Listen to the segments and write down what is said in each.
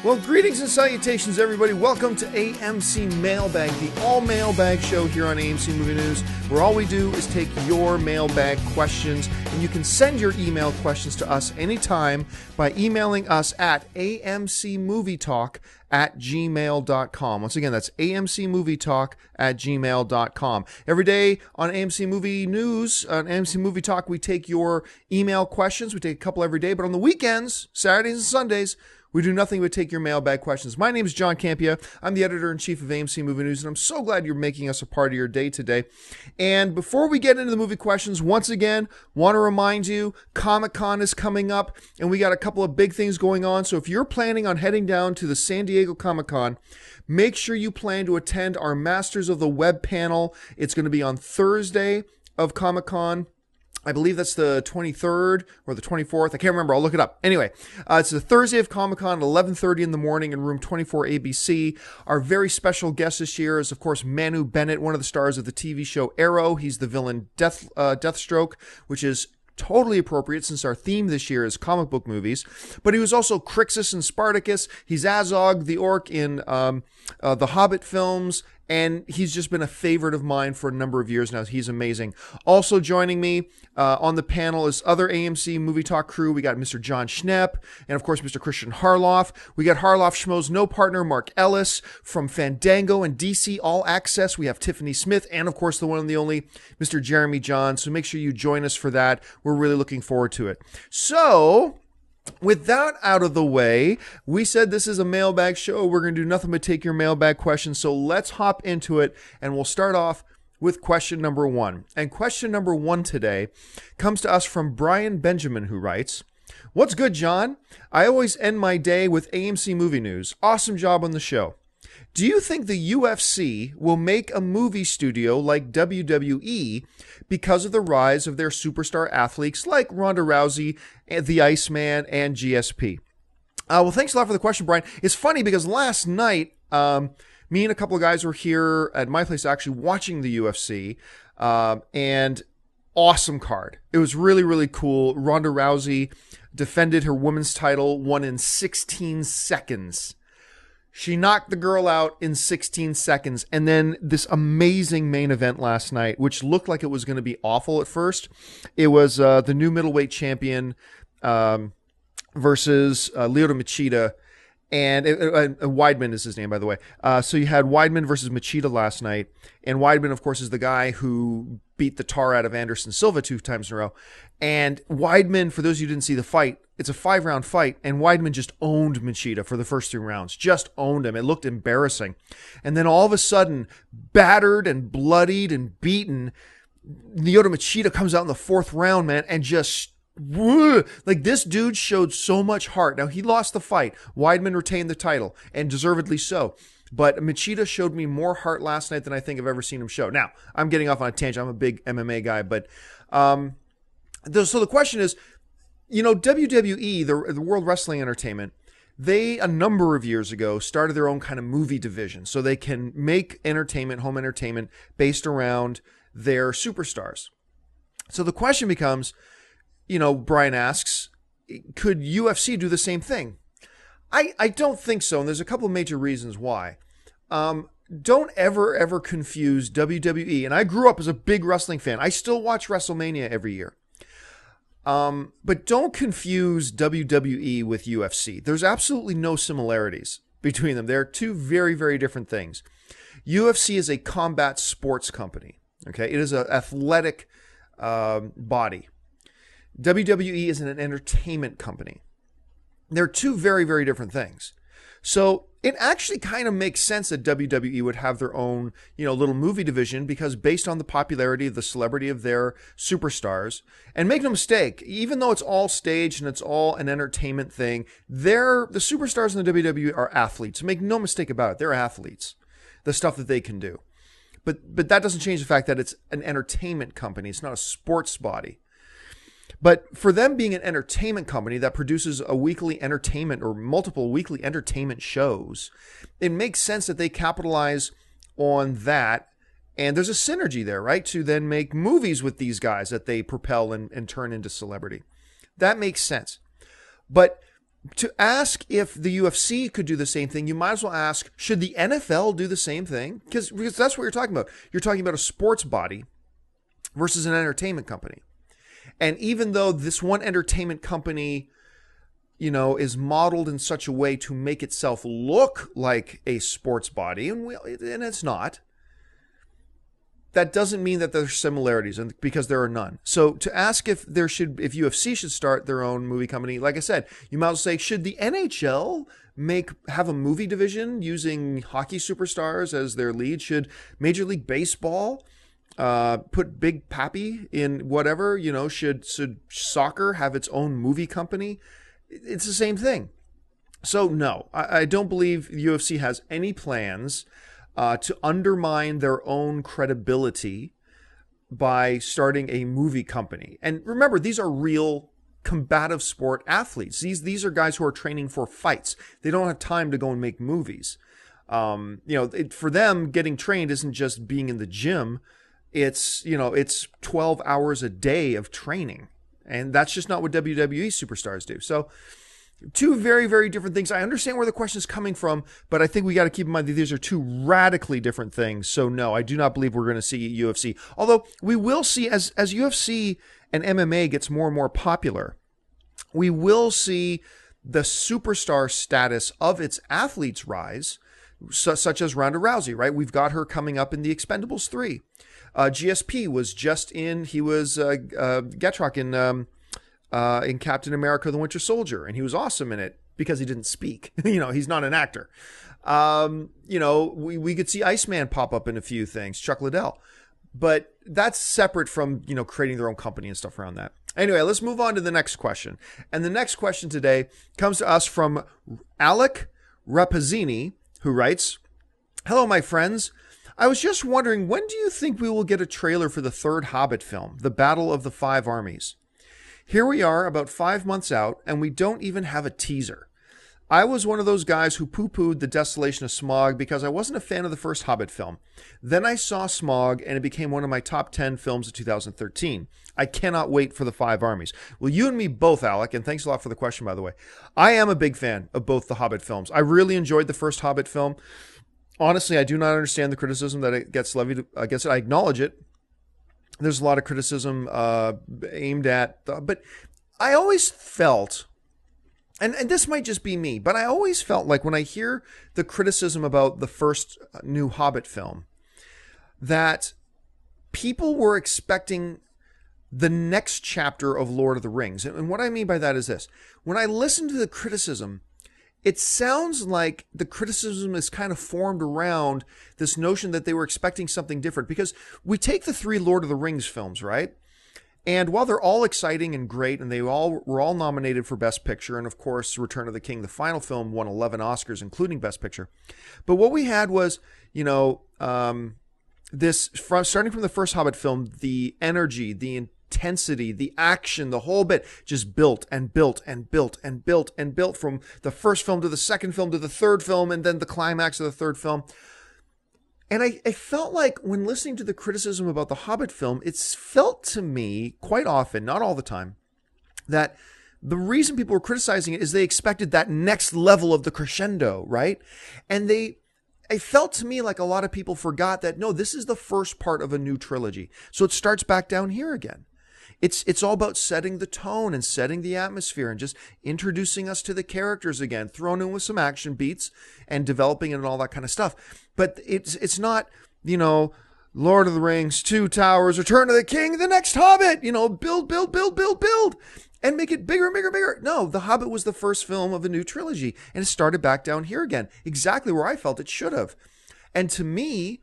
Well, greetings and salutations, everybody. Welcome to AMC Mailbag, the all-mailbag show here on AMC Movie News, where all we do is take your mailbag questions, and you can send your email questions to us anytime by emailing us at amcmovietalk@gmail.com. Once again, that's amcmovietalk@gmail.com. Every day on AMC Movie News, on AMC Movie Talk, we take your email questions. We take a couple every day, but on the weekends, Saturdays and Sundays, we do nothing but take your mailbag questions. My name is John Campia. I'm the editor-in-chief of AMC Movie News, and I'm so glad you're making us a part of your day today. And before we get into the movie questions, once again, want to remind you, ComicCon is coming up, and we got a couple of big things going on. So if you're planning on heading down to the San Diego Comic-Con, make sure you plan to attend our Masters of the Web panel. It's going to be on Thursday of Comic-Con. I believe that's the 23rd or the 24th. I can't remember. I'll look it up. Anyway, it's the Thursday of Comic-Con at 11:30 in the morning in room 24 ABC. Our very special guest this year is, of course, Manu Bennett, one of the stars of the TV show Arrow. He's the villain Deathstroke, which is totally appropriate since our theme this year is comic book movies. But he was also Crixus in Spartacus. He's Azog, the orc in the Hobbit films. And he's just been a favorite of mine for a number of years now. He's amazing. Also joining me on the panel is other AMC Movie Talk crew. We got Mr. John Schnepp and, of course, Mr. Christian Harloff. We got Harloff Schmo's no partner, Mark Ellis, from Fandango and DC All Access. We have Tiffany Smith and, of course, the one and the only Mr. Jeremy John. So make sure you join us for that. We're really looking forward to it. So, with that out of the way, we said this is a mailbag show. We're going to do nothing but take your mailbag questions. So let's hop into it, and we'll start off with question number one. And question number one today comes to us from Brian Benjamin, who writes, "What's good, John? I always end my day with AMC Movie News. Awesome job on the show. Do you think the UFC will make a movie studio like WWE because of the rise of their superstar athletes like Ronda Rousey, the Iceman, and GSP?" Well, thanks a lot for the question, Brian. It's funny because last night, me and a couple of guys were here at my place actually watching the UFC, and awesome card. It was really, really cool. Ronda Rousey defended her women's title, won in 16 seconds. She knocked the girl out in 16 seconds. And then this amazing main event last night, which looked like it was going to be awful at first. It was the new middleweight champion versus Lyoto Machida. And Weidman is his name, by the way. So you had Weidman versus Machida last night. And Weidman, of course, is the guy who beat the tar out of Anderson Silva 2 times in a row. And Weidman, for those of you who didn't see the fight, it's a 5-round fight, and Weidman just owned Machida for the first 3 rounds. Just owned him. It looked embarrassing. And then all of a sudden, battered and bloodied and beaten, Lyoto Machida comes out in the 4th round, man, and just... like, this dude showed so much heart. Now, he lost the fight. Weidman retained the title, and deservedly so. But Machida showed me more heart last night than I think I've ever seen him show. Now, I'm getting off on a tangent. I'm a big MMA guy, but... so the question is, you know, WWE, the World Wrestling Entertainment, they, a number of years ago, started their own kind of movie division so they can make entertainment, home entertainment, based around their superstars. So the question becomes, you know, Brian asks, could UFC do the same thing? I don't think so, and there's a couple of major reasons why. Don't ever confuse WWE, and I grew up as a big wrestling fan. I still watch WrestleMania every year. But don't confuse WWE with UFC. There's absolutely no similarities between them. They're two very, very different things. UFC is a combat sports company. Okay, it is an athletic body. WWE is an entertainment company. They're two very, very different things. So it actually kind of makes sense that WWE would have their own, you know, little movie division, because based on the popularity of the celebrity of their superstars, and make no mistake, even though it's all staged and it's all an entertainment thing, the superstars in the WWE are athletes. Make no mistake about it. They're athletes. The stuff that they can do. But that doesn't change the fact that it's an entertainment company. It's not a sports body. But for them being an entertainment company that produces a weekly entertainment or multiple weekly entertainment shows, it makes sense that they capitalize on that. And there's a synergy there, right? To then make movies with these guys that they propel and turn into celebrity. That makes sense. But to ask if the UFC could do the same thing, you might as well ask, should the NFL do the same thing? Because that's what you're talking about. You're talking about a sports body versus an entertainment company. And even though this one entertainment company, is modeled in such a way to make itself look like a sports body, and it's not, that doesn't mean that there's similarities, and because there are none. So to ask if UFC should start their own movie company, like I said, you might as well say, should the NHL have a movie division using hockey superstars as their lead? Should Major League Baseball put Big Papi in whatever? Should soccer have its own movie company? It's the same thing. So no, I don't believe UFC has any plans to undermine their own credibility by starting a movie company. And remember, these are real combative sport athletes. These are guys who are training for fights. They don't have time to go and make movies. For them, getting trained isn't just being in the gym. It's 12 hours a day of training. And that's just not what WWE superstars do. So two very, very different things. I understand where the question is coming from, but I think we got to keep in mind that these are two radically different things. So no, I do not believe we're going to see UFC. Although we will see, as UFC and MMA gets more and more popular, we will see the superstar status of its athletes rise, such as Ronda Rousey, right? We've got her coming up in the Expendables 3. GSP was just in, he was Getrock in Captain America: The Winter Soldier, and he was awesome in it because he didn't speak. He's not an actor. We could see Iceman pop up in a few things, Chuck Liddell, but that's separate from creating their own company and stuff around that. Anyway, let's move on to the next question. And the next question today comes to us from Alec Rappazzini, who writes, "Hello, my friends. I was just wondering, when do you think we will get a trailer for the third Hobbit film, The Battle of the Five Armies? Here we are about 5 months out, and we don't even have a teaser. I was one of those guys who poo-pooed the Desolation of Smaug because I wasn't a fan of the first Hobbit film. Then I saw Smaug, and it became one of my top 10 films of 2013. I cannot wait for the Five Armies." Well, you and me both, Alec, and thanks a lot for the question, by the way. I am a big fan of both the Hobbit films. I really enjoyed the first Hobbit film. Honestly, I do not understand the criticism that it gets levied against it. I acknowledge it. There's a lot of criticism aimed at, but I always felt, and this might just be me, but I always felt like when I hear the criticism about the first new Hobbit film, that people were expecting the next chapter of Lord of the Rings. And what I mean by that is this. When I listen to the criticism, it sounds like the criticism is kind of formed around this notion that they were expecting something different. Because we take the three Lord of the Rings films, right? And while they're all exciting and great, and they were all nominated for Best Picture, and of course, Return of the King, the final film, won 11 Oscars, including Best Picture. But what we had was, starting from the first Hobbit film, the energy, the intensity, the action, the whole bit just built and built and built and built and built from the first film to the second film to the third film and then the climax of the third film. And I felt like when listening to the criticism about the Hobbit film, it's felt to me quite often, not all the time, that the reason people were criticizing it is they expected that next level of the crescendo, right? And it felt to me like a lot of people forgot that, no, this is the first part of a new trilogy. So it starts back down here again. It's all about setting the tone and setting the atmosphere and just introducing us to the characters again, thrown in with some action beats and developing it and all that kind of stuff. But it's not, Lord of the Rings, Two Towers, Return of the King, the next Hobbit, build, and make it bigger and bigger and bigger. No, The Hobbit was the first film of a new trilogy, and it started back down here again, exactly where I felt it should have. And to me,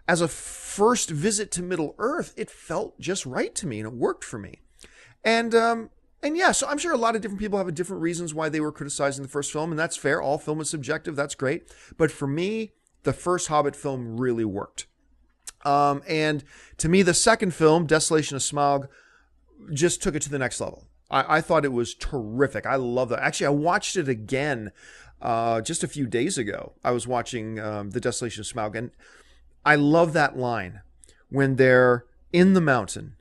as a first visit to Middle Earth, it felt just right to me, and it worked for me. And yeah, so I'm sure a lot of different people have different reasons why they were criticizing the first film, and that's fair. All film is subjective. That's great. But for me, the first Hobbit film really worked. And to me, the second film, Desolation of Smaug, just took it to the next level. I thought it was terrific. I love that. Actually, I watched it again just a few days ago. I was watching the Desolation of Smaug, and I love that line when they're in the mountain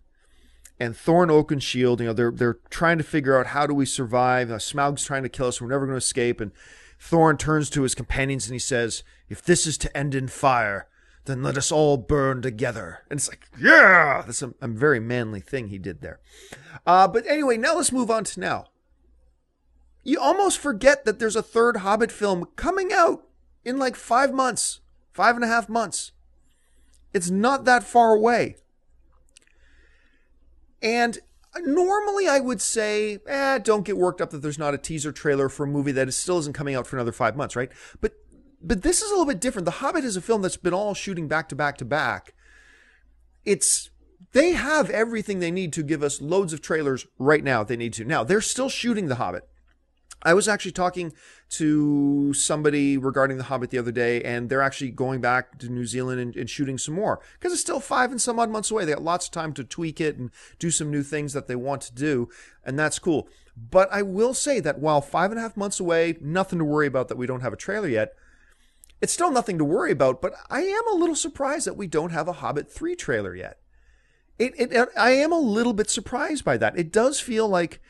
and Thor and Oakenshield, they're trying to figure out how do we survive. Smaug's trying to kill us. We're never going to escape. And Thorin turns to his companions and he says, "If this is to end in fire, then let us all burn together." And it's like, yeah, that's a very manly thing he did there. But anyway, now let's move on to now. You almost forget that there's a third Hobbit film coming out in like 5 months, 5.5 months. It's not that far away. And normally I would say, don't get worked up that there's not a teaser trailer for a movie that still isn't coming out for another 5 months, right? But this is a little bit different. The Hobbit is a film that's been all shooting back to back to back. They have everything they need to give us loads of trailers right now if they need to. Now, they're still shooting The Hobbit. I was actually talking to somebody regarding The Hobbit the other day, and they're actually going back to New Zealand and shooting some more because it's still 5 and some odd months away. They got lots of time to tweak it and do some new things that they want to do, and that's cool. But I will say that while 5.5 months away, nothing to worry about that we don't have a trailer yet, it's still nothing to worry about, but I am a little surprised that we don't have a Hobbit 3 trailer yet. I am a little bit surprised by that. It does feel like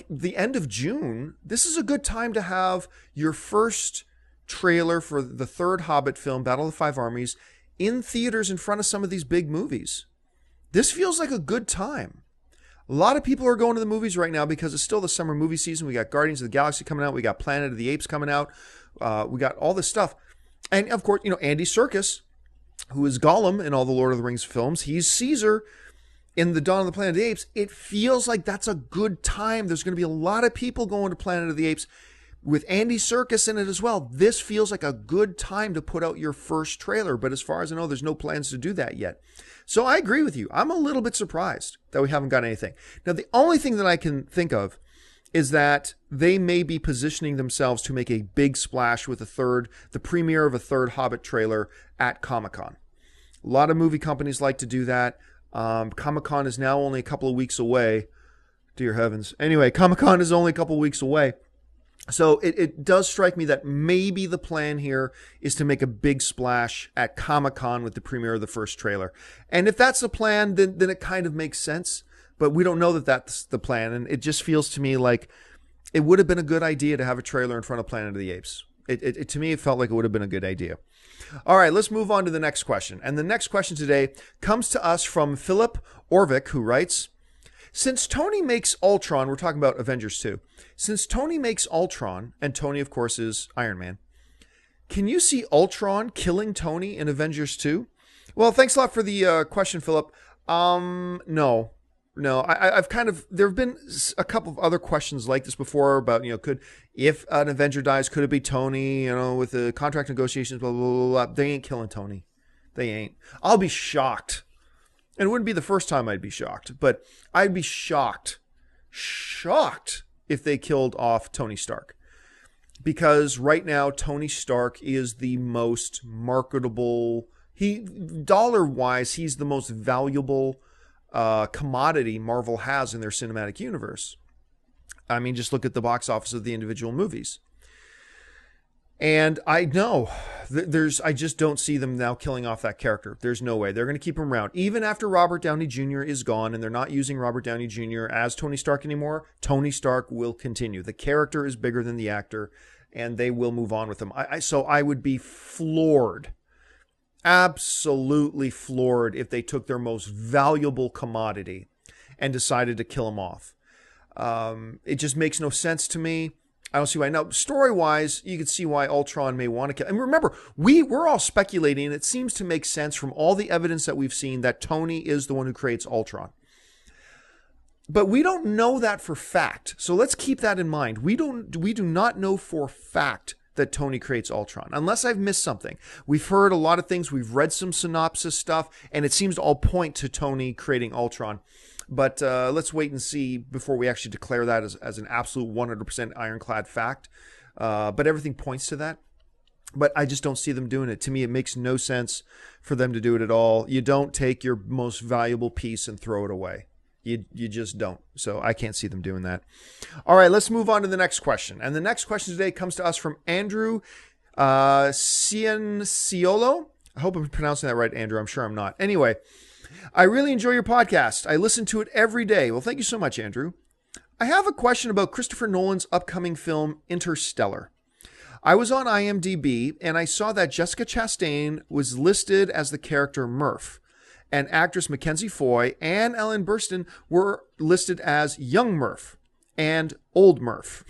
the end of June, this is a good time to have your first trailer for the third Hobbit film, Battle of the Five Armies, in theaters in front of some of these big movies. This feels like a good time. A lot of people are going to the movies right now because it's still the summer movie season. We got Guardians of the Galaxy coming out. We got Planet of the Apes coming out. We got all this stuff. And of course, Andy Serkis, who is Gollum in all the Lord of the Rings films, he's Caesar in the Dawn of the Planet of the Apes. It feels like that's a good time. There's going to be a lot of people going to Planet of the Apes with Andy Serkis in it as well. This feels like a good time to put out your first trailer. But as far as I know, there's no plans to do that yet. So I agree with you. I'm a little bit surprised that we haven't got anything. Now, the only thing that I can think of is that they may be positioning themselves to make a big splash with the premiere of a third Hobbit trailer at ComicCon. A lot of movie companies like to do that. ComicCon is now only a couple of weeks away. Dear heavens. Anyway, ComicCon is only a couple of weeks away. So it does strike me that maybe the plan here is to make a big splash at Comic-Con with the premiere of the first trailer. And if that's the plan, then it kind of makes sense. But we don't know that that's the plan. And it just feels to me like it would have been a good idea to have a trailer in front of Planet of the Apes. To me, it felt like it would have been a good idea. All right, let's move on to the next question. And the next question today comes to us from Filip Orvik, who writes, since Tony makes Ultron, we're talking about Avengers 2. Since Tony makes Ultron, and Tony, of course, is Iron Man, can you see Ultron killing Tony in Avengers 2? Well, thanks a lot for the question, Philip. No. I've there have been a couple of other questions like this before about, if an Avenger dies, could it be Tony, with the contract negotiations, blah, blah, blah, blah. They ain't killing Tony. They ain't. I'll be shocked. And it wouldn't be the first time I'd be shocked, but I'd be shocked if they killed off Tony Stark. Because right now, Tony Stark is the most marketable, dollar-wise, he's the most valuable commodity Marvel has in their cinematic universe. I mean, just look at the box office of the individual movies. And I know I just don't see them now killing off that character. There's no way. They're going to keep him around. Even after Robert Downey Jr. is gone and they're not using Robert Downey Jr. as Tony Stark anymore, Tony Stark will continue. The character is bigger than the actor and they will move on with him. So I would be floored, absolutely floored, if they took their most valuable commodity and decided to kill him off. It just makes no sense to me. I don't see why. Now, story-wise, you can see why Ultron may want to kill. And remember, we're all speculating, and it seems to make sense from all the evidence that we've seen that Tony is the one who creates Ultron. But we don't know that for fact. So let's keep that in mind. We do not know for fact that Tony creates Ultron, unless I've missed something. We've heard a lot of things. We've read some synopsis stuff, and it seems to all point to Tony creating Ultron. But let's wait and see before we actually declare that as an absolute 100% ironclad fact. But everything points to that. But I just don't see them doing it. To me, it makes no sense for them to do it at all. You don't take your most valuable piece and throw it away. You just don't. So I can't see them doing that. All right, let's move on to the next question. And the next question today comes to us from Andrew Cianciolo. I hope I'm pronouncing that right, Andrew. I'm sure I'm not. Anyway, I really enjoy your podcast. I listen to it every day. Well, thank you so much, Andrew. I have a question about Christopher Nolan's upcoming film, Interstellar. I was on IMDB and I saw that Jessica Chastain was listed as the character Murph, and actress Mackenzie and Ellen Burstyn were listed as young Murph and old Murph.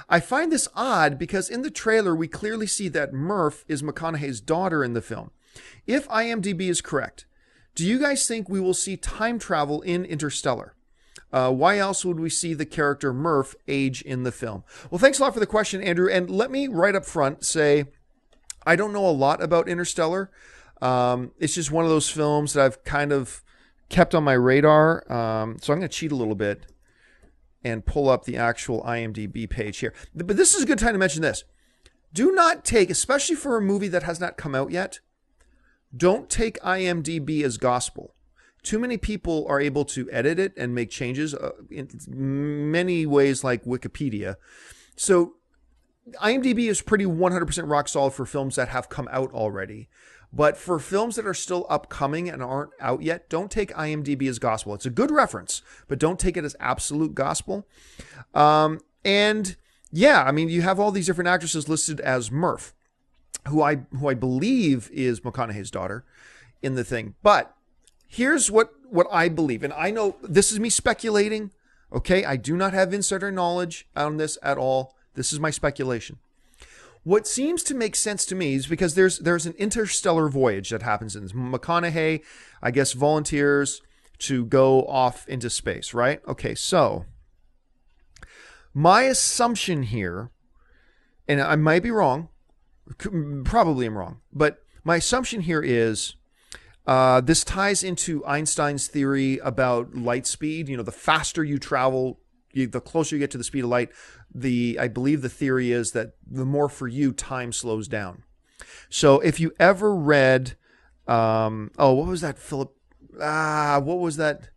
I find this odd because in the trailer we clearly see that Murph is McConaughey's daughter in the film. If IMDB is correct, do you guys think we will see time travel in Interstellar? Why else would we see the character Murph age in the film? Well, thanks a lot for the question, Andrew. And let me right up front say, I don't know a lot about Interstellar. It's just one of those films that I've kind of kept on my radar. So I'm going to cheat a little bit and pull up the actual IMDb page here. But this is a good time to mention this. Do not take, especially for a movie that has not come out yet, don't take IMDb as gospel. Too many people are able to edit it and make changes in many ways like Wikipedia. So IMDb is pretty 100% rock solid for films that have come out already. But for films that are still upcoming and aren't out yet, don't take IMDb as gospel. It's a good reference, but don't take it as absolute gospel. And yeah, I mean, you have all these different actresses listed as Murph, who I believe is McConaughey's daughter in the thing. But here's what I believe. And I know this is me speculating. Okay. I do not have insider knowledge on this at all. This is my speculation. What seems to make sense to me is because there's an interstellar voyage that happens in this. McConaughey, I guess, volunteers to go off into space, right? Okay. So my assumption here, and I might be wrong, probably I'm wrong, but my assumption here is this ties into Einstein's theory about light speed. You know, the faster you travel, the closer you get to the speed of light, I believe the theory is that the more for you time slows down. So if you ever read, what was that, Philip? What was that?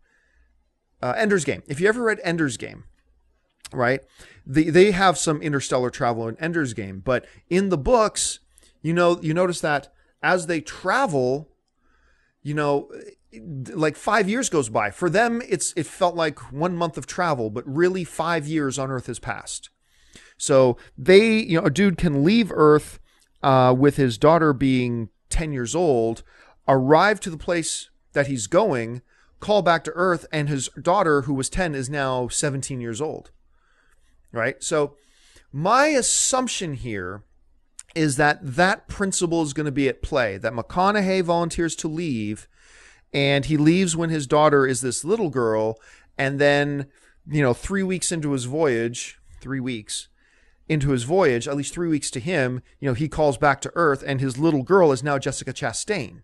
Ender's Game. If you ever read Ender's Game, right? They have some interstellar travel in Ender's Game, but in the books, you notice that as they travel, like 5 years goes by. For them, it felt like 1 month of travel, but really 5 years on Earth has passed. So a dude can leave Earth with his daughter being 10 years old, arrive to the place that he's going, call back to Earth, and his daughter, who was 10, is now 17 years old. Right? So my assumption here is that principle is going to be at play, that McConaughey volunteers to leave, and he leaves when his daughter is this little girl, and then, 3 weeks into his voyage, at least 3 weeks to him, he calls back to Earth, and his little girl is now Jessica Chastain.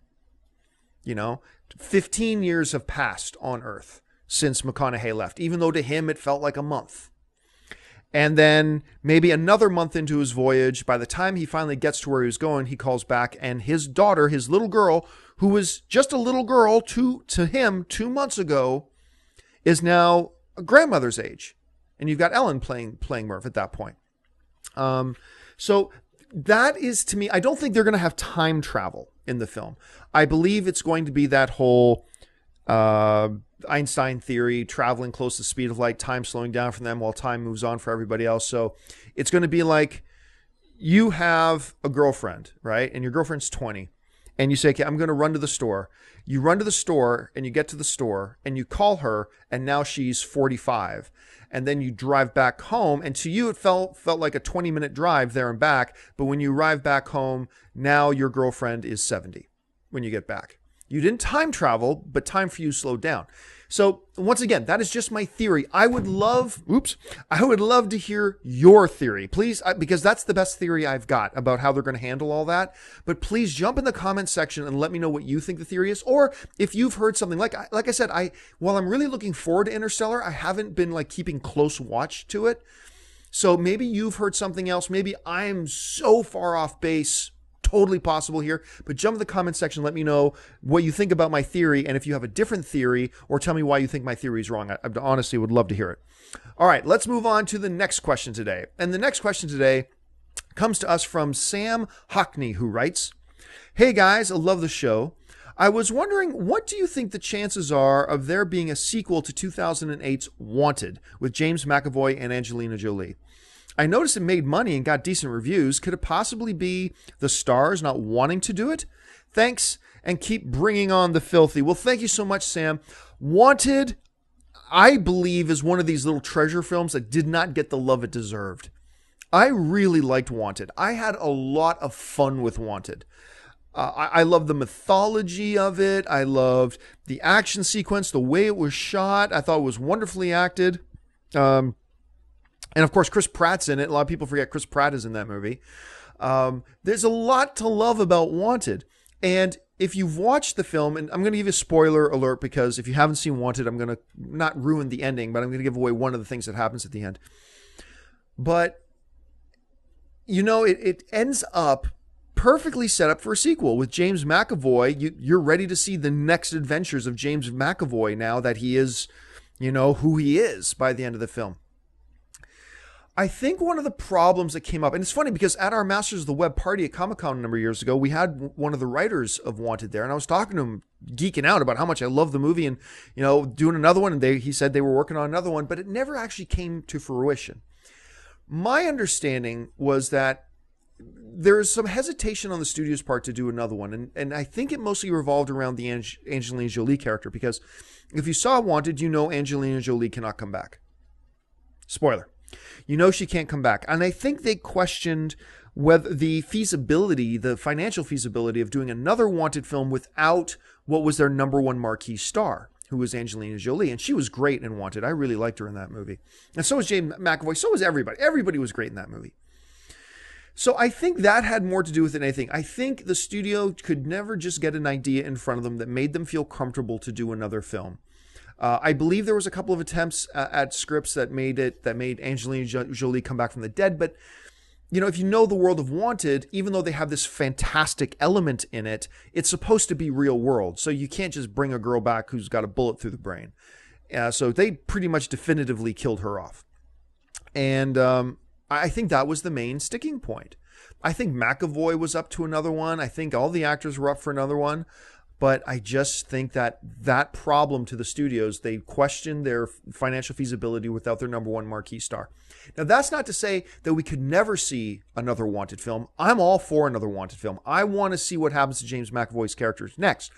15 years have passed on Earth since McConaughey left, even though to him it felt like a month. And then maybe another month into his voyage, by the time he finally gets to where he was going, he calls back, and his daughter, his little girl, who was just a little girl to him 2 months ago, is now a grandmother's age. And you've got Ellen playing Murph at that point. So that is, to me, I don't think they're going to have time travel in the film. I believe it's going to be that whole Einstein theory, traveling close to the speed of light, time slowing down for them while time moves on for everybody else. So it's going to be like you have a girlfriend, right? And your girlfriend's 20. And you say, okay, I'm going to run to the store. You run to the store and you get to the store and you call her, and now she's 45. And then you drive back home. And to you, it felt like a 20-minute drive there and back. But when you arrive back home, now your girlfriend is 70 when you get back. You didn't time travel, but time for you slowed down. So once again, that is just my theory. I would love to hear your theory, please, because that's the best theory I've got about how they're going to handle all that. But please jump in the comments section and let me know what you think the theory is, or if you've heard something. Like I said, while I'm really looking forward to Interstellar, I haven't been keeping close watch to it. So maybe you've heard something else. Maybe I'm so far off base. Totally possible here, but jump in the comment section. Let me know what you think about my theory, and if you have a different theory, or tell me why you think my theory is wrong. I honestly would love to hear it. All right, let's move on to the next question today. And the next question today comes to us from Sam Hockney, who writes, "Hey guys, I love the show. I was wondering, what do you think the chances are of there being a sequel to 2008's Wanted with James McAvoy and Angelina Jolie? I noticed it made money and got decent reviews. Could it possibly be the stars not wanting to do it? Thanks, and keep bringing on the filthy. Well, thank you so much, Sam. Wanted, I believe, is one of these little treasure films that did not get the love it deserved. I really liked Wanted. I had a lot of fun with Wanted. I loved the mythology of it. I loved the action sequence, the way it was shot. I thought it was wonderfully acted. And of course, Chris Pratt's in it. A lot of people forget Chris Pratt is in that movie. There's a lot to love about Wanted. And if you've watched the film, and I'm going to give you a spoiler alert because if you haven't seen Wanted, I'm going to not ruin the ending, but I'm going to give away one of the things that happens at the end. But, you know, it ends up perfectly set up for a sequel with James McAvoy. You're ready to see the next adventures of James McAvoy now that he is, you know, who he is by the end of the film. I think one of the problems that came up, and it's funny because at our Masters of the Web party at ComicCon a number of years ago, we had one of the writers of Wanted there, and I was talking to him, geeking out about how much I love the movie and, you know, doing another one, and he said they were working on another one, but it never actually came to fruition. My understanding was that there is some hesitation on the studio's part to do another one, and I think it mostly revolved around the Angelina Jolie character, because if you saw Wanted, you know Angelina Jolie cannot come back. Spoiler. You know she can't come back. And I think they questioned whether the feasibility, the financial feasibility of doing another Wanted film without what was their number one marquee star, who was Angelina Jolie. And she was great in Wanted. I really liked her in that movie. And so was James McAvoy. So was everybody. Everybody was great in that movie. So I think that had more to do with it than anything. I think the studio could never just get an idea in front of them that made them feel comfortable to do another film. I believe there was a couple of attempts at scripts that made Angelina Jolie come back from the dead. But, you know, if you know the world of Wanted, even though they have this fantastic element in it, it's supposed to be real world. So you can't just bring a girl back who's got a bullet through the brain. So they pretty much definitively killed her off. And I think that was the main sticking point. I think McAvoy was up to another one. I think all the actors were up for another one. But I just think that problem to the studios, they questioned their financial feasibility without their number one marquee star. Now, that's not to say that we could never see another Wanted film. I'm all for another Wanted film. I want to see what happens to James McAvoy's characters next.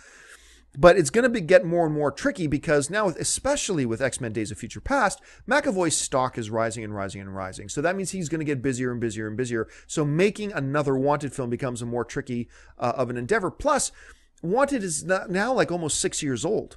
But it's going to get more and more tricky because now, especially with X-Men Days of Future Past, McAvoy's stock is rising and rising and rising. So that means he's going to get busier and busier and busier. So making another Wanted film becomes a more tricky of an endeavor. Plus, Wanted is now like almost 6 years old.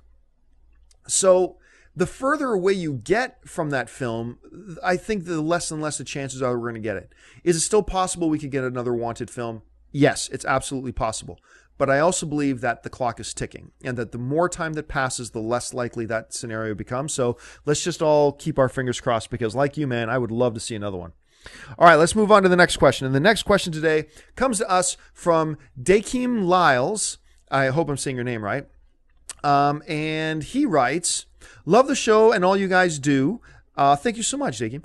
So the further away you get from that film, I think the less and less the chances are we're going to get it. Is it still possible we could get another Wanted film? Yes, it's absolutely possible. But I also believe that the clock is ticking and that the more time that passes, the less likely that scenario becomes. So let's just all keep our fingers crossed because like you, man, I would love to see another one. All right, let's move on to the next question. And the next question today comes to us from Dakeem Lyles. I hope I'm saying your name right. And he writes, love the show and all you guys do. Thank you so much, Dakeem.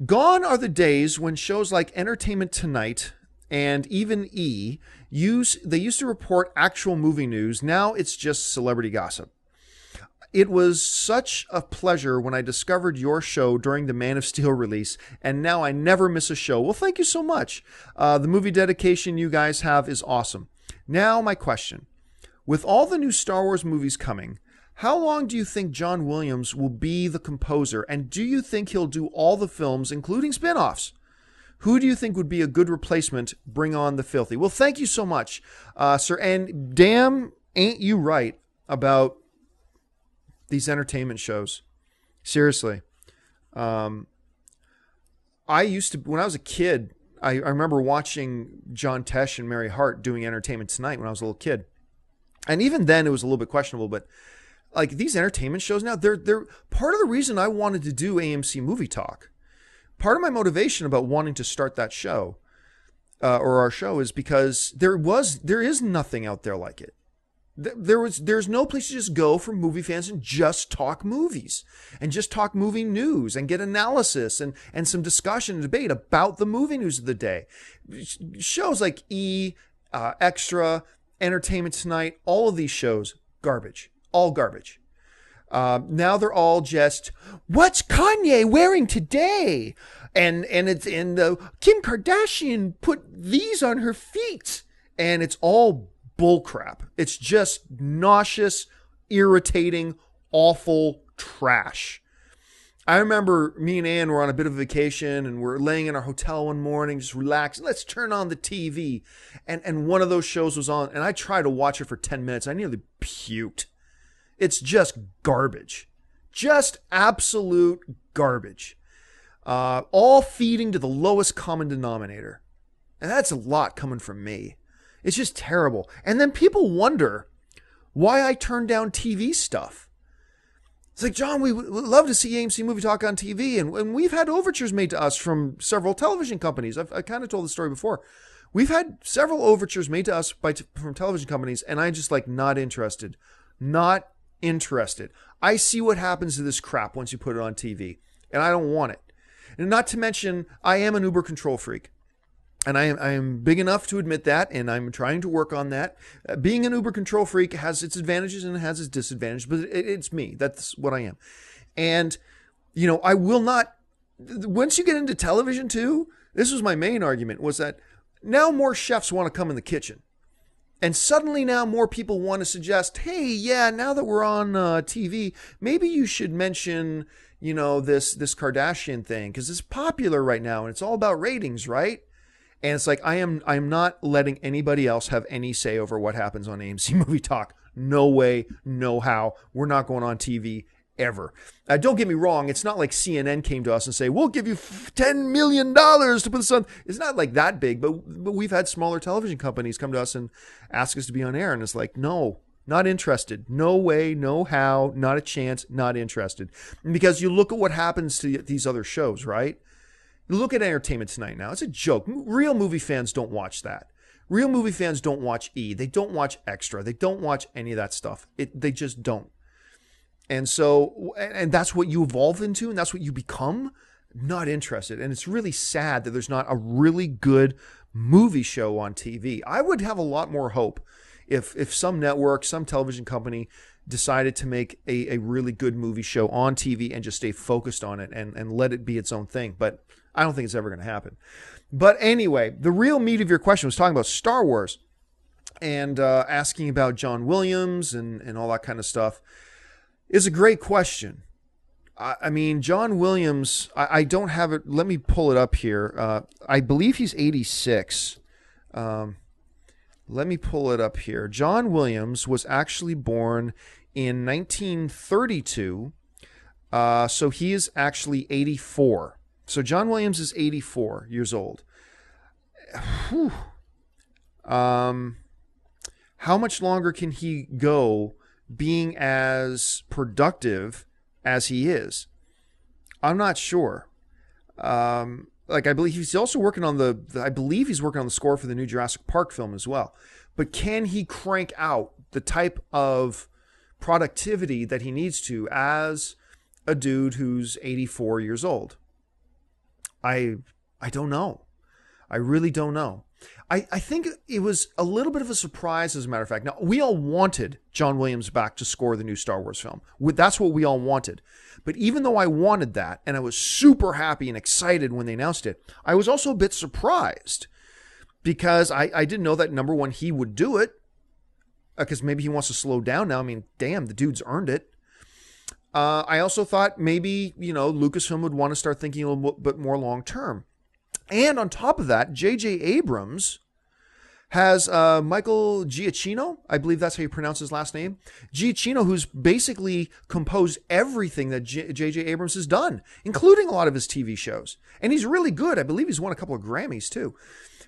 Gone are the days when shows like Entertainment Tonight and even E! They used to report actual movie news. Now it's just celebrity gossip. It was such a pleasure when I discovered your show during the Man of Steel release, and now I never miss a show. Well, thank you so much. The movie dedication you guys have is awesome. Now, my question. With all the new Star Wars movies coming, how long do you think John Williams will be the composer? And do you think he'll do all the films, including spin-offs? Who do you think would be a good replacement? Bring on the filthy. Well, thank you so much, sir. And damn, ain't you right about these entertainment shows. Seriously. I used to, when I was a kid, I remember watching John Tesh and Mary Hart doing Entertainment Tonight when I was a little kid. And even then it was a little bit questionable, but like these entertainment shows now, they're part of the reason I wanted to do AMC Movie Talk. Part of my motivation about wanting to start that show, or our show, is because there is nothing out there like it. There's no place to just go for movie fans and just talk movies and just talk movie news and get analysis and some discussion and debate about the movie news of the day. Shows like Extra, Entertainment Tonight, all of these shows, garbage. All garbage. Now they're all just, what's Kanye wearing today? And it's in the Kim Kardashian put these on her feet. And it's all bullcrap. It's just nauseous, irritating, awful trash. I remember me and Ann were on a bit of a vacation and we're laying in our hotel one morning, just relaxing. Let's turn on the TV. And one of those shows was on, and I tried to watch it for 10 minutes. I nearly puked. It's just garbage. Just absolute garbage. All feeding to the lowest common denominator. And that's a lot coming from me. It's just terrible. And then people wonder why I turn down TV stuff. It's like, John, we would love to see AMC Movie Talk on TV. And we've had overtures made to us from several television companies. I kind of told the story before. We've had several overtures made to us from television companies. And I'm just like, not interested. Not interested. I see what happens to this crap once you put it on TV. And I don't want it. And not to mention, I am an Uber control freak. And I am big enough to admit that, and I'm trying to work on that. Being an Uber control freak has its advantages and it has its disadvantages, but it's me. That's what I am. And, I will not, once you get into television too, this was my main argument, was that now more chefs want to come in the kitchen. And suddenly now more people want to suggest, hey, yeah, now that we're on TV, maybe you should mention, this Kardashian thing, because it's popular right now and it's all about ratings, right? And it's like, I'm not letting anybody else have any say over what happens on AMC Movie Talk. No way, no how. We're not going on TV ever. Don't get me wrong. It's not like CNN came to us and say, we'll give you $10 million to put this on. It's not like that big, but we've had smaller television companies come to us and ask us to be on air. And it's like, no, not interested. No way, no how, not a chance, not interested. And because you look at what happens to these other shows, right? Look at Entertainment Tonight now. It's a joke. Real movie fans don't watch that. Real movie fans don't watch E. They don't watch Extra. They don't watch any of that stuff. They just don't. And so, and that's what you evolve into, and that's what you become. Not interested. And it's really sad that there's not a really good movie show on TV. I would have a lot more hope if some network, some television company decided to make a really good movie show on TV and just stay focused on it and let it be its own thing. But I don't think it's ever going to happen. But anyway, the real meat of your question was talking about Star Wars and asking about John Williams and all that kind of stuff. Is a great question. I mean, John Williams, I don't have it. Let me pull it up here. I believe he's 86. Let me pull it up here. John Williams was actually born in 1932. So he is actually 84. So John Williams is 84 years old. Whew. How much longer can he go being as productive as he is? I'm not sure. I believe he's also working on he's working on the score for the new Jurassic Park film as well. But can he crank out the type of productivity that he needs to as a dude who's 84 years old? I don't know. I really don't know. I think it was a little bit of a surprise, as a matter of fact. Now, we all wanted John Williams back to score the new Star Wars film. That's what we all wanted. But even though I wanted that, and I was super happy and excited when they announced it, I was also a bit surprised because I didn't know that, number one, he would do it, because maybe he wants to slow down now. I mean, damn, the dude's earned it. I also thought maybe, Lucasfilm would want to start thinking a little bit more long term. And on top of that, J.J. Abrams has Michael Giacchino, I believe that's how you pronounce his last name, Giacchino, who's basically composed everything that J.J. Abrams has done, including a lot of his TV shows. And he's really good. I believe he's won a couple of Grammys too.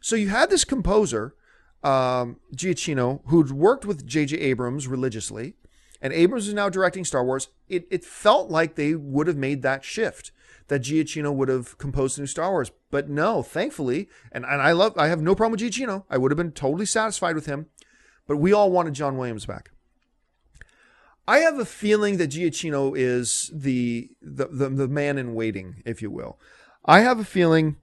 So you had this composer, Giacchino, who'd worked with J.J. Abrams religiously, and Abrams is now directing Star Wars. It felt like they would have made that shift, that Giacchino would have composed the new Star Wars. But no, thankfully, and I have no problem with Giacchino. I would have been totally satisfied with him. But we all wanted John Williams back. I have a feeling that Giacchino is the man in waiting, if you will. I have a feeling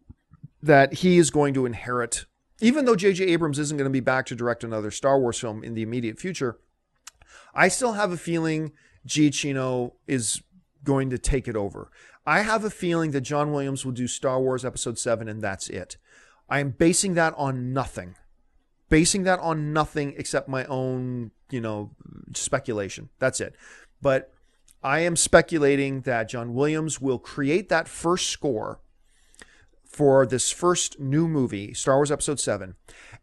that he is going to inherit even though J.J. Abrams isn't going to be back to direct another Star Wars film in the immediate future, I still have a feeling Giacchino is going to take it over. I have a feeling that John Williams will do Star Wars Episode 7 and that's it. I am basing that on nothing. Basing that on nothing except my own, speculation. That's it. But I am speculating that John Williams will create that first score for this first new movie, Star Wars Episode 7,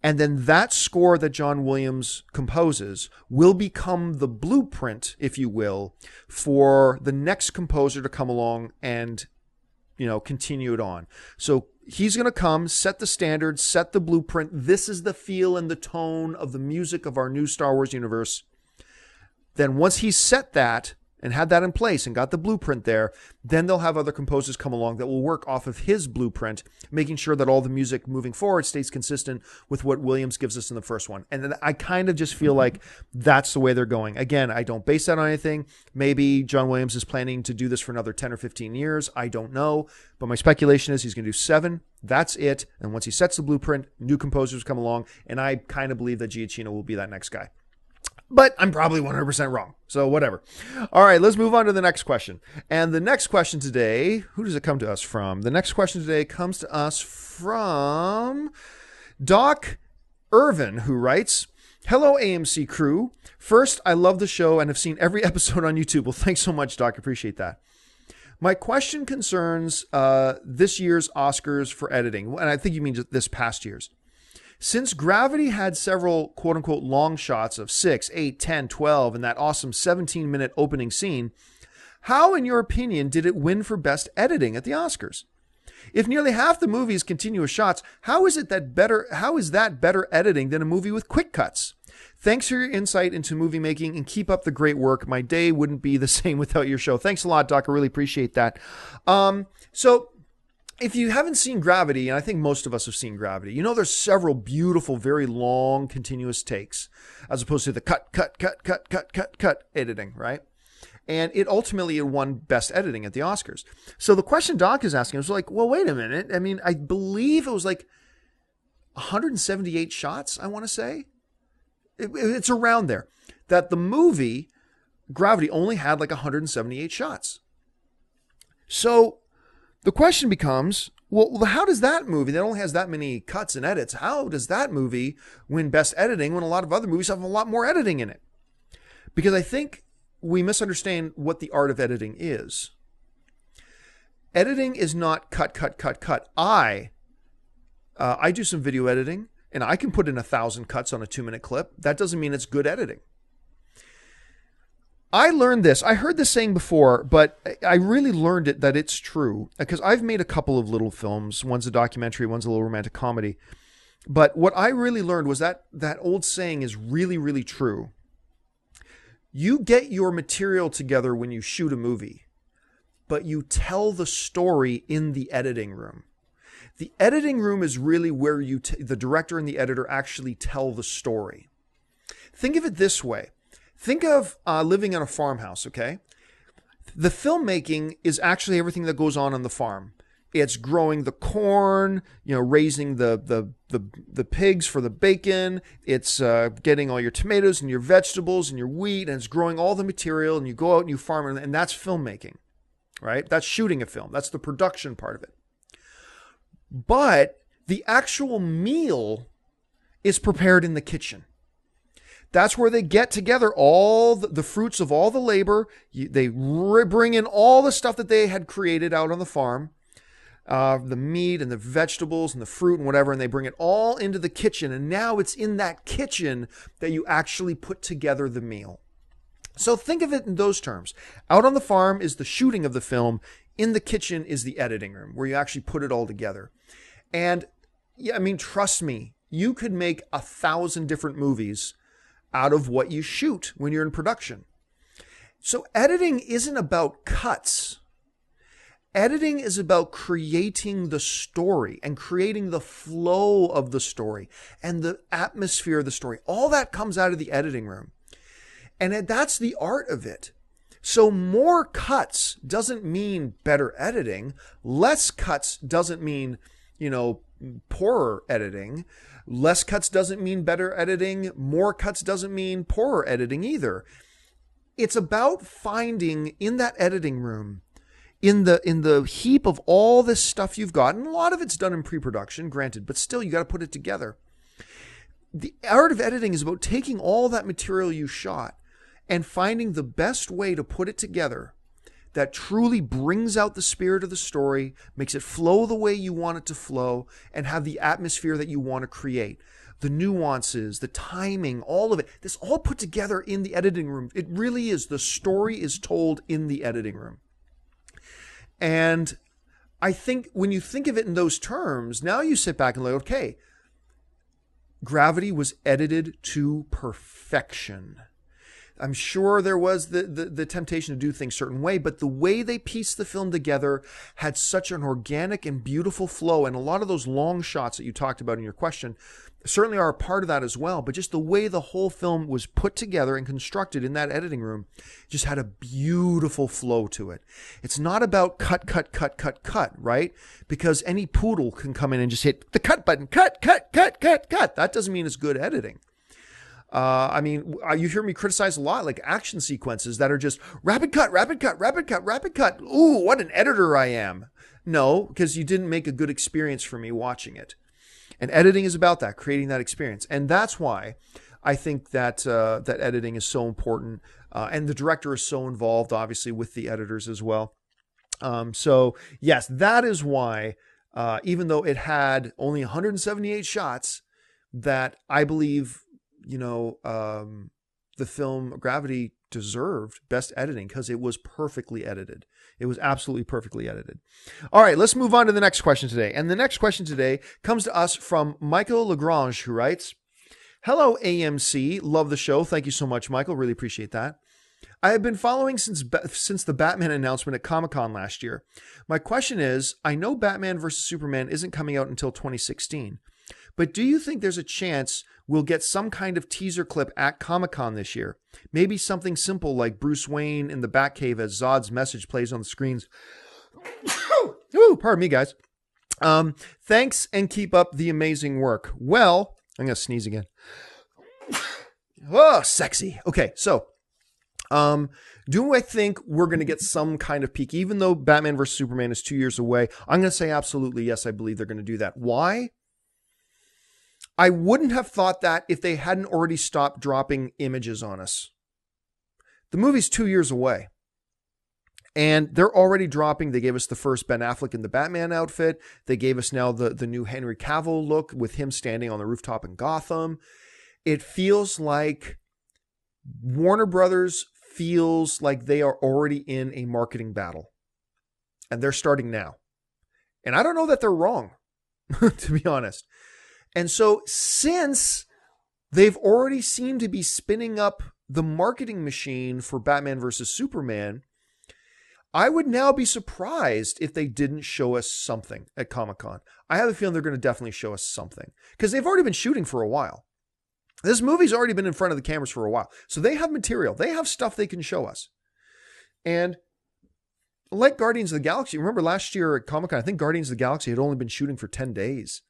and then that score that John Williams composes will become the blueprint, if you will, for the next composer to come along and, continue it on. So he's going to come, set the standard, set the blueprint. This is the feel and the tone of the music of our new Star Wars universe. Then once he's set that and had that in place and got the blueprint there, then they'll have other composers come along that will work off of his blueprint, making sure that all the music moving forward stays consistent with what Williams gives us in the first one. And then I kind of just feel like that's the way they're going. Again, I don't base that on anything. Maybe John Williams is planning to do this for another 10 or 15 years. I don't know. But my speculation is he's going to do 7. That's it. And once he sets the blueprint, new composers come along. And I kind of believe that Giacchino will be that next guy. But I'm probably 100% wrong. So whatever. All right, let's move on to the next question. And the next question today, who does it come to us from? The next question today comes to us from Doc Irvin, who writes, "Hello, AMC crew. First, I love the show and have seen every episode on YouTube." Well, thanks so much, Doc. Appreciate that. My question concerns this year's Oscars for editing. And I think you mean just this past year's. Since Gravity had several quote-unquote long shots of 6, 8, 10, 12, and that awesome 17-minute opening scene, how, in your opinion, did it win for Best Editing at the Oscars? If nearly half the movie is continuous shots, how is that better editing than a movie with quick cuts? Thanks for your insight into movie making and keep up the great work. My day wouldn't be the same without your show. Thanks a lot, Doc. I really appreciate that. So if you haven't seen Gravity, and I think most of us have seen Gravity, there's several beautiful, very long, continuous takes, as opposed to the cut editing, right? And it ultimately won Best Editing at the Oscars. So the question Doc is asking is like, well, wait a minute. I mean, I believe it was like 178 shots, I want to say. It's around there. That the movie, Gravity, only had like 178 shots. So the question becomes, well, how does that movie that only has that many cuts and edits, how does that movie win Best Editing when a lot of other movies have a lot more editing in it? Because I think we misunderstand what the art of editing is. Editing is not cut. I do some video editing, and I can put in 1,000 cuts on a 2-minute clip. That doesn't mean it's good editing. I learned this. I heard this saying before, but I really learned it that it's true because I've made a couple of little films. One's a documentary, one's a little romantic comedy. But what I really learned was that old saying is really, really true. You get your material together when you shoot a movie, but you tell the story in the editing room. The editing room is really where the director and the editor actually tell the story. Think of it this way. Think of living in a farmhouse, okay? The filmmaking is actually everything that goes on the farm. It's growing the corn, raising the pigs for the bacon. It's getting all your tomatoes and your vegetables and your wheat, and it's growing all the material, and you go out and you farm, and that's filmmaking, right? That's shooting a film. That's the production part of it. But the actual meal is prepared in the kitchen. That's where they get together all the fruits of all the labor. They bring in all the stuff that they had created out on the farm, the meat and the vegetables and the fruit and whatever, and they bring it all into the kitchen. And now it's in that kitchen that you actually put together the meal. So think of it in those terms. Out on the farm is the shooting of the film. In the kitchen is the editing room where you actually put it all together. And yeah, I mean, trust me, you could make 1,000 different movies out of what you shoot when you're in production. So editing isn't about cuts. Editing is about creating the story and creating the flow of the story and the atmosphere of the story. All that comes out of the editing room. And that's the art of it. So more cuts doesn't mean better editing. Less cuts doesn't mean, poorer editing. Less cuts doesn't mean better editing. More cuts doesn't mean poorer editing either. It's about finding in that editing room, in the heap of all this stuff you've got, and a lot of it's done in pre-production, granted, but still you got to put it together. The art of editing is about taking all that material you shot and finding the best way to put it together that truly brings out the spirit of the story, makes it flow the way you want it to flow, and have the atmosphere that you want to create. The nuances, the timing, all of it, this all put together in the editing room. It really is. The story is told in the editing room. And I think when you think of it in those terms, now you sit back and like, okay, Gravity was edited to perfection. I'm sure there was the temptation to do things a certain way, but the way they pieced the film together had such an organic and beautiful flow. And a lot of those long shots that you talked about in your question certainly are a part of that as well. But just the way the whole film was put together and constructed in that editing room just had a beautiful flow to it. It's not about cut, right? Because any poodle can come in and just hit the cut button, cut. That doesn't mean it's good editing. You hear me criticize a lot, like action sequences that are just rapid cut. Ooh, what an editor I am. No, because you didn't make a good experience for me watching it. And editing is about that, creating that experience. And that's why I think that that editing is so important. And the director is so involved, obviously, with the editors as well. So, yes, that is why, even though it had only 178 shots, that I believe the film Gravity deserved best editing because it was perfectly edited. It was absolutely perfectly edited. All right, let's move on to the next question today. And the next question today comes to us from Michael Lagrange, who writes, "Hello, AMC. Love the show. Thank you so much, Michael. Really appreciate that. I have been following since the Batman announcement at ComicCon last year. My question is, I know Batman vs. Superman isn't coming out until 2016, but do you think there's a chance we'll get some kind of teaser clip at Comic-Con this year? Maybe something simple like Bruce Wayne in the Batcave as Zod's message plays on the screens." Ooh, pardon me, guys. Thanks and keep up the amazing work. Well, I'm going to sneeze again. Oh, sexy. Okay, so do I think we're going to get some kind of peek, even though Batman vs. Superman is 2 years away? I'm going to say absolutely yes, I believe they're going to do that. Why? I wouldn't have thought that if they hadn't already stopped dropping images on us. The movie's 2 years away. And they're already dropping. They gave us the first Ben Affleck in the Batman outfit. They gave us now the new Henry Cavill look with him standing on the rooftop in Gotham. It feels like Warner Brothers feels like they are already in a marketing battle. And they're starting now. And I don't know that they're wrong, to be honest. And so since they've already seemed to be spinning up the marketing machine for Batman versus Superman, I would now be surprised if they didn't show us something at Comic-Con. I have a feeling they're going to definitely show us something because they've already been shooting for a while. This movie's already been in front of the cameras for a while. So they have material. They have stuff they can show us. And like Guardians of the Galaxy, remember last year at Comic-Con, I think Guardians of the Galaxy had only been shooting for 10 days.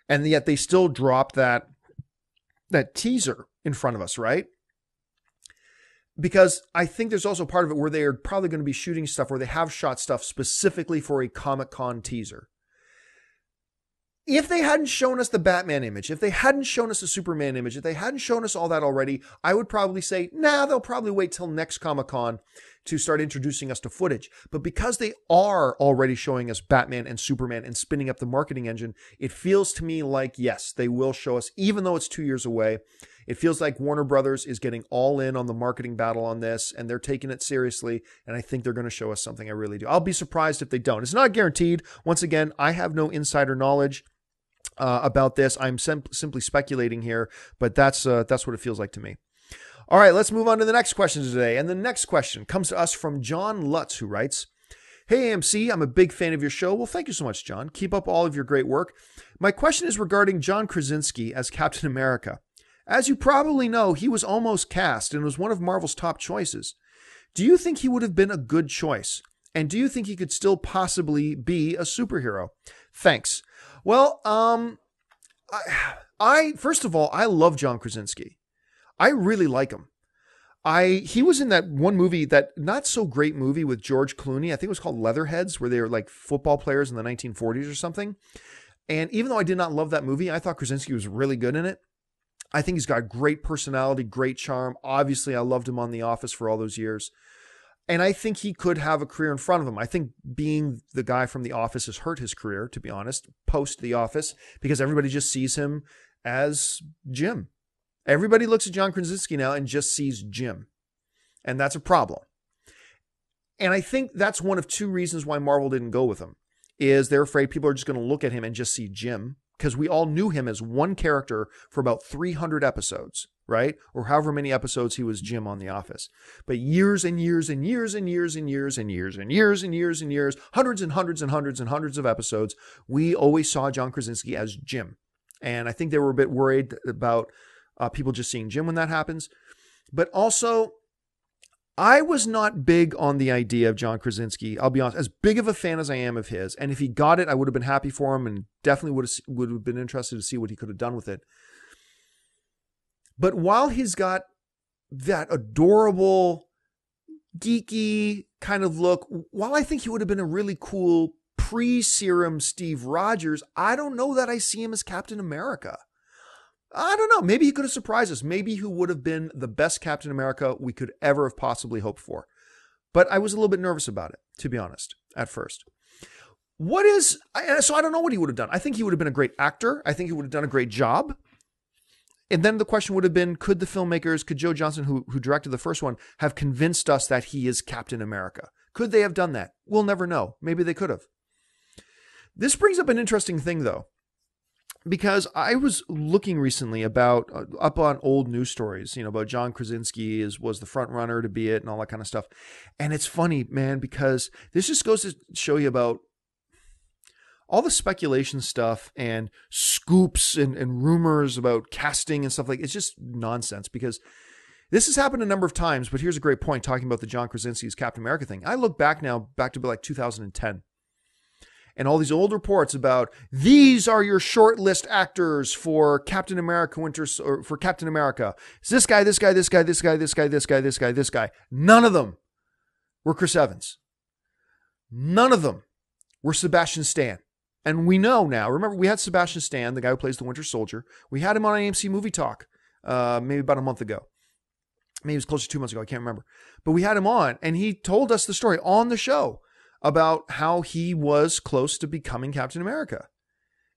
And yet they still dropped that teaser in front of us, right? Because I think there's also part of it where they are probably going to be shooting stuff where they have shot stuff specifically for a Comic-Con teaser. If they hadn't shown us the Batman image, if they hadn't shown us the Superman image, if they hadn't shown us all that already, I would probably say, nah, they'll probably wait till next Comic-Con to start introducing us to footage. But because they are already showing us Batman and Superman and spinning up the marketing engine, it feels to me like, yes, they will show us, even though it's 2 years away. It feels like Warner Brothers is getting all in on the marketing battle on this, and they're taking it seriously, and I think they're going to show us something. I really do. I'll be surprised if they don't. It's not guaranteed. Once again, I have no insider knowledge about this. I'm simply speculating here, but that's what it feels like to me. All right, let's move on to the next question today. And the next question comes to us from John Lutz, who writes, "Hey, AMC, I'm a big fan of your show." Well, thank you so much, John. Keep up all of your great work. My question is regarding John Krasinski as Captain America. As you probably know, he was almost cast and was one of Marvel's top choices. Do you think he would have been a good choice? And do you think he could still possibly be a superhero? Thanks. Well, I first of all, I love John Krasinski. I really like him. He was in that one movie, that not so great movie with George Clooney. I think it was called Leatherheads, where they were like football players in the 1940s or something. And even though I did not love that movie, I thought Krasinski was really good in it. I think he's got great personality, great charm. Obviously, I loved him on The Office for all those years. And I think he could have a career in front of him. I think being the guy from The Office has hurt his career, to be honest, post The Office, because everybody just sees him as Jim. Everybody looks at John Krasinski now and just sees Jim. And that's a problem. And I think that's one of two reasons why Marvel didn't go with him, is they're afraid people are just going to look at him and just see Jim, because we all knew him as one character for about 300 episodes, right? Or however many episodes he was Jim on The Office. But years and years and years and years and years and years and years and years and years, hundreds and hundreds and hundreds and hundreds of episodes, we always saw John Krasinski as Jim. And I think they were a bit worried about people just seeing Jim when that happens. But also, I was not big on the idea of John Krasinski. I'll be honest, as big of a fan as I am of his. And if he got it, I would have been happy for him and definitely would have been interested to see what he could have done with it. But while he's got that adorable, geeky kind of look, while I think he would have been a really cool pre-serum Steve Rogers, I don't know that I see him as Captain America. I don't know. Maybe he could have surprised us. Maybe he would have been the best Captain America we could ever have possibly hoped for. But I was a little bit nervous about it, to be honest, at first. So I don't know what he would have done. I think he would have been a great actor. I think he would have done a great job. And then the question would have been, could the filmmakers, could Joe Johnston, who directed the first one, have convinced us that he is Captain America? Could they have done that? We'll never know. Maybe they could have. This brings up an interesting thing, though. Because I was looking recently about, up on old news stories, about John Krasinski was the front runner to be it and all that kind of stuff. And it's funny, man, because this just goes to show you about all the speculation stuff and scoops and rumors about casting and stuff it's just nonsense, because this has happened a number of times. But here's a great point talking about the John Krasinski's Captain America thing. I look back to like 2010. And all these old reports about, these are your shortlist actors for Captain America for Captain America. It's this guy, this guy, this guy, this guy, this guy, this guy, this guy, this guy. None of them were Chris Evans. None of them were Sebastian Stan. And we know now, remember, we had Sebastian Stan, the guy who plays the Winter Soldier. We had him on AMC Movie Talk, maybe about a month ago. Maybe it was close to 2 months ago. I can't remember. But we had him on, and he told us the story on the show about how he was close to becoming Captain America.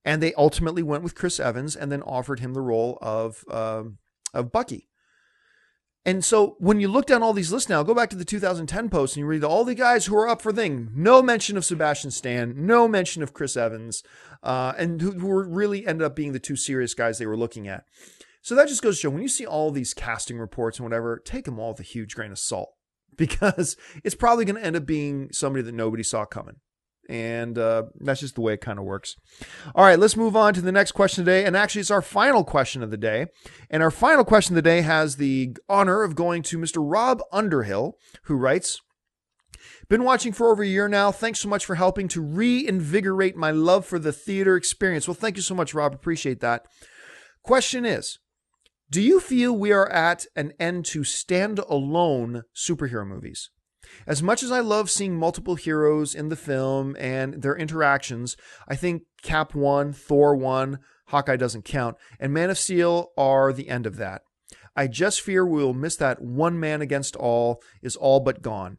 And they ultimately went with Chris Evans and then offered him the role of Bucky. And so when you look down all these lists now, go back to the 2010 post and you read all the guys who are up for thing. No mention of Sebastian Stan, no mention of Chris Evans, and who really ended up being the two serious guys they were looking at. So that just goes to show, when you see all these casting reports and whatever, take them all with a huge grain of salt. Because it's probably going to end up being somebody that nobody saw coming. And that's just the way it kind of works. All right, let's move on to the next question today. And actually, it's our final question of the day. And our final question of the day has the honor of going to Mr. Rob Underhill, who writes, been watching for over a year now. Thanks so much for helping to reinvigorate my love for the theater experience. Well, thank you so much, Rob. Appreciate that. Question is, do you feel we are at an end to stand-alone superhero movies? As much as I love seeing multiple heroes in the film and their interactions, I think Cap 1, Thor 1, Hawkeye doesn't count, and Man of Steel are the end of that. I just fear we will miss that one man against all is all but gone.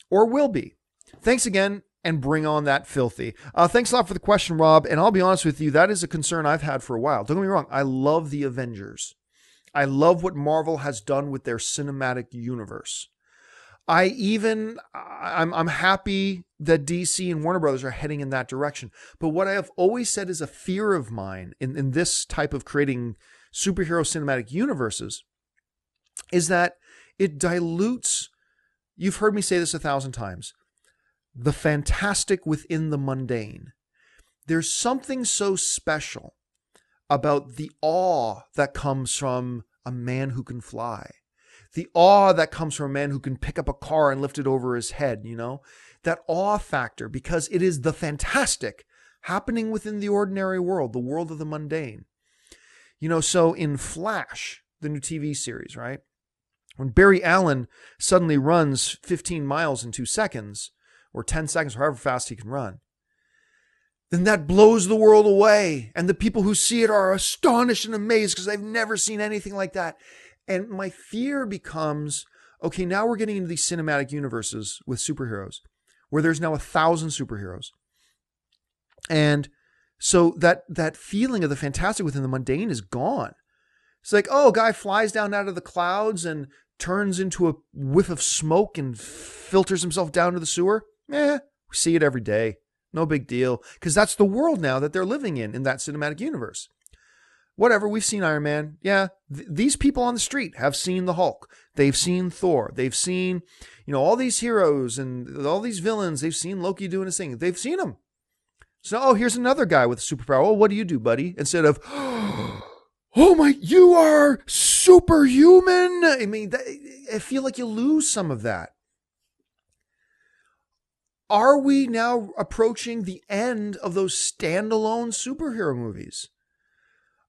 Or will be. Thanks again, and bring on that filthy. Thanks a lot for the question, Rob, and I'll be honest with you, that is a concern I've had for a while. Don't get me wrong, I love the Avengers. I love what Marvel has done with their cinematic universe. I'm happy that DC and Warner Brothers are heading in that direction. But what I have always said is a fear of mine in this type of creating superhero cinematic universes is that it dilutes, you've heard me say this 1,000 times, the fantastic within the mundane. There's something so special about the awe that comes from a man who can fly. The awe that comes from a man who can pick up a car and lift it over his head, that awe factor, because it is the fantastic, happening within the ordinary world, the world of the mundane. So in Flash, the new TV series, right? When Barry Allen suddenly runs 15 miles in 2 seconds, or 10 seconds, or however fast he can run, then that blows the world away. And the people who see it are astonished and amazed because they've never seen anything like that. And my fear becomes, okay, now we're getting into these cinematic universes with superheroes, where there's now 1,000 superheroes. And so that feeling of the fantastic within the mundane is gone. It's like, oh, a guy flies down out of the clouds and turns into a whiff of smoke and filters himself down to the sewer. We see it every day. No big deal. Because that's the world now that they're living in that cinematic universe. Whatever, we've seen Iron Man. Yeah, these people on the street have seen the Hulk. They've seen Thor. They've seen, all these heroes and all these villains. They've seen Loki doing his thing. They've seen them. So, here's another guy with a superpower. Oh, what do you do, buddy? Instead of, oh my, you are superhuman. I mean, I feel like you lose some of that. Are we now approaching the end of those standalone superhero movies?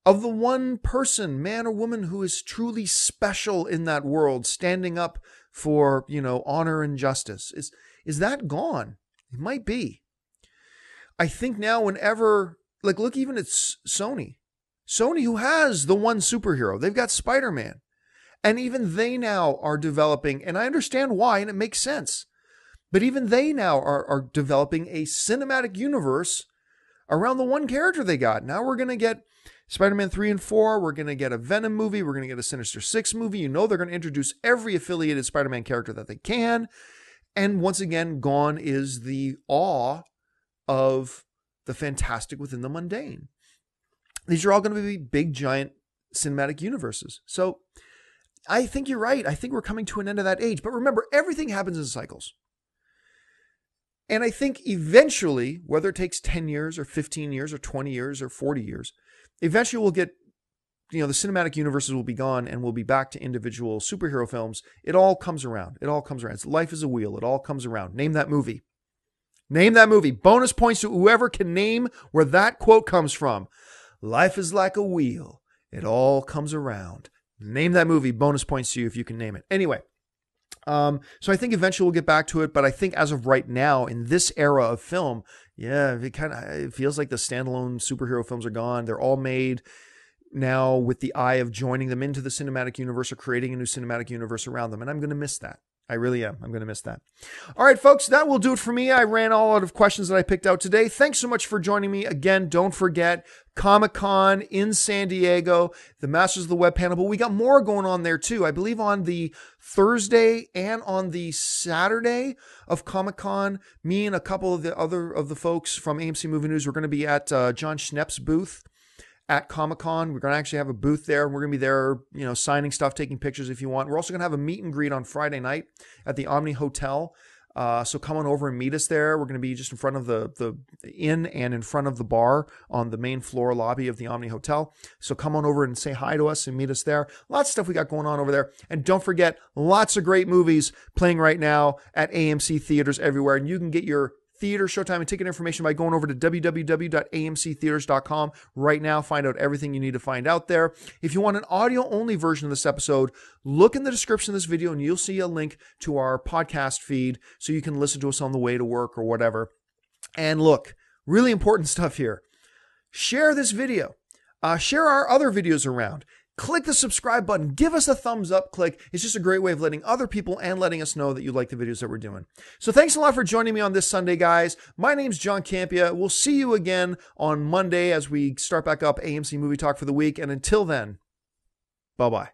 Of the one person, man or woman, who is truly special in that world, standing up for, honor and justice. Is that gone? It might be. I think now whenever, look even at Sony. Sony, who has the one superhero. They've got Spider-Man. And even they now are developing, and I understand why, and it makes sense. But even they now are developing a cinematic universe around the one character they got. Now we're going to get Spider-Man 3 and 4. We're going to get a Venom movie. We're going to get a Sinister Six movie. They're going to introduce every affiliated Spider-Man character that they can. And once again, gone is the awe of the fantastic within the mundane. These are all going to be big, giant cinematic universes. So I think you're right. I think we're coming to an end of that age. But remember, everything happens in cycles. And I think eventually, whether it takes 10 years or 15 years or 20 years or 40 years, eventually we'll get, the cinematic universes will be gone and we'll be back to individual superhero films. It all comes around. It all comes around. Life is a wheel. It all comes around. Name that movie. Name that movie. Bonus points to whoever can name where that quote comes from. Life is like a wheel. It all comes around. Name that movie. Bonus points to you if you can name it. Anyway. So I think eventually we'll get back to it, but I think as of right now, in this era of film, it feels like the standalone superhero films are gone. They're all made now with the eye of joining them into the cinematic universe or creating a new cinematic universe around them, and I'm going to miss that. I really am. I'm going to miss that. All right, folks, that will do it for me. I ran all out of questions that I picked out today. Thanks so much for joining me. Again, don't forget ComicCon in San Diego, the Masters of the Web panel, but we got more going on there too. I believe on the Thursday and on the Saturday of ComicCon, me and a couple of the folks from AMC Movie News, we're going to be at John Schnepp's booth at Comic-Con. We're going to actually have a booth there. We're going to be there, signing stuff, taking pictures if you want. We're also going to have a meet and greet on Friday night at the Omni Hotel. So come on over and meet us there. We're going to be just in front of the inn and in front of the bar on the main floor lobby of the Omni Hotel. So come on over and say hi to us and meet us there. Lots of stuff we got going on over there. And don't forget, lots of great movies playing right now at AMC theaters everywhere. And you can get your theater, showtime, and ticket information by going over to www.amctheaters.com right now. Find out everything you need to find out there. If you want an audio-only version of this episode, look in the description of this video and you'll see a link to our podcast feed so you can listen to us on the way to work or whatever. And look, really important stuff here. Share this video. Share our other videos around. Click the subscribe button. Give us a thumbs up click. It's just a great way of letting other people and letting us know that you like the videos that we're doing. So thanks a lot for joining me on this Sunday, guys. My name's John Campia. We'll see you again on Monday as we start back up AMC Movie Talk for the week. And until then, bye-bye.